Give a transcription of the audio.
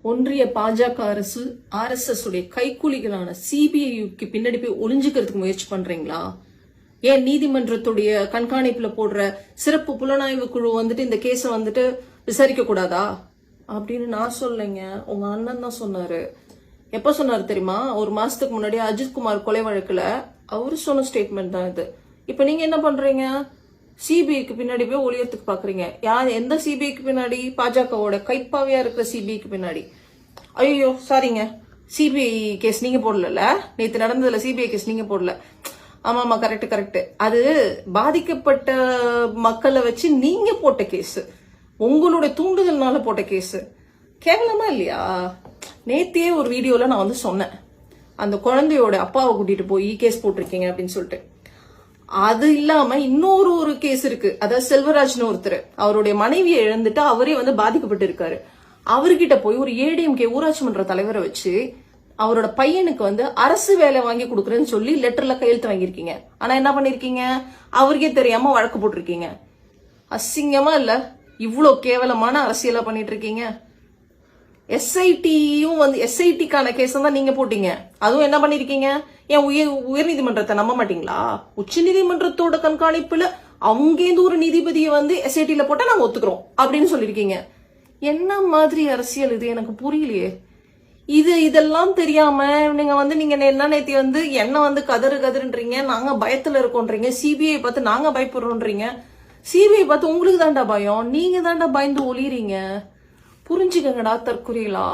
ஒன்றிய பாஜக அரசு RSS உடைய கைக்கூலிகளான CBIக்கு பின்னாடி போய் ஒளிஞ்சுக்கிறதுக்கு முயற்சி பண்றீங்களா? ஏன் நீதிமன்றத்துடைய கண்காணிப்புல போடுற சிறப்பு புலனாய்வு குழு வந்துட்டு இந்த கேஸ வந்துட்டு விசாரிக்க கூடாதா அப்படின்னு நான் சொல்லலைங்க. உங்க அண்ணன் தான் சொன்னாரு. எப்ப சொன்னாரு தெரியுமா? ஒரு மாசத்துக்கு முன்னாடி அஜித்குமார் கொலை வழக்குல அவரு சொன்ன ஸ்டேட்மெண்ட் தான் இது. இப்ப நீங்க என்ன பண்றீங்க? சிபிஐக்கு பின்னாடி போய் ஒளியத்துக்கு பாக்குறீங்க. யார் எந்த சிபிஐக்கு பின்னாடி? பாஜகவோட கைப்பாவையா இருக்கிற சிபிஐக்கு பின்னாடி. ஐயோ சாரிங்க, சிபிஐ கேஸ் நீங்க போடல. நேத்து நடந்ததுல சிபிஐ கேஸ் நீங்க போடல. ஆமா கரெக்ட். அது பாதிக்கப்பட்ட மக்களை வச்சு நீங்க போட்ட கேஸ், உங்களுடைய தூண்டுதல்னால போட்ட கேஸ். கேவலமா இல்லையா? நேத்தியே ஒரு வீடியோல நான் வந்து சொன்னேன், அந்த குழந்தையோட அப்பாவை கூட்டிட்டு போய் கேஸ் போட்டிருக்கீங்க அப்படின்னு சொல்லிட்டு. அது இல்லாம இன்னொரு கேஸ் இருக்கு. அதாவது செல்வராஜ்னு ஒருத்தர், அவருடைய மனைவியை இழந்துட்டு அவரே வந்து பாதிக்கப்பட்டு இருக்காரு. அவர்கிட்ட போய் ஒரு ADMK ஊராட்சி மன்ற தலைவரை வச்சு அவரோட பையனுக்கு வந்து அரசு வேலை வாங்கி கொடுக்குறேன்னு சொல்லி லெட்டர்ல கையெழுத்து வாங்கியிருக்கீங்க. ஆனா என்ன பண்ணிருக்கீங்க? அவருக்கே தெரியாம வழக்கு போட்டிருக்கீங்க. அசிங்கமா இல்ல? இவ்வளவு கேவலமான அரசியலா பண்ணிட்டு இருக்கீங்க. SITயும் வந்து SITக்கான கேஸ் தான் நீங்க போட்டீங்க. அதுவும் என்ன பண்ணிருக்கீங்க? ஏன் உயர்நீதிமன்றத்தை நம்ப மாட்டீங்களா? உச்ச நீதிமன்றத்தோட கண்காணிப்புல அங்கேருந்து ஒரு நீதிபதியை வந்து SITல போட்டா நாங்க ஒத்துக்கிறோம் அப்படின்னு சொல்லிருக்கீங்க. என்ன மாதிரி அரசியல் இது? எனக்கு புரியலையே. இதெல்லாம் தெரியாம நீங்க என்ன நேத்தி வந்து என்ன வந்து கதறுன்றீங்க, நாங்க பயத்துல இருக்கோன்றீங்க, CBI பார்த்து நாங்க பயப்படுறோன்றீங்க. CBI பார்த்து உங்களுக்கு தாண்டா பயம், நீங்க தாண்டா பயந்து ஒளிறீங்க. புரிஞ்சுக்கங்கடா தற்குறிகளா.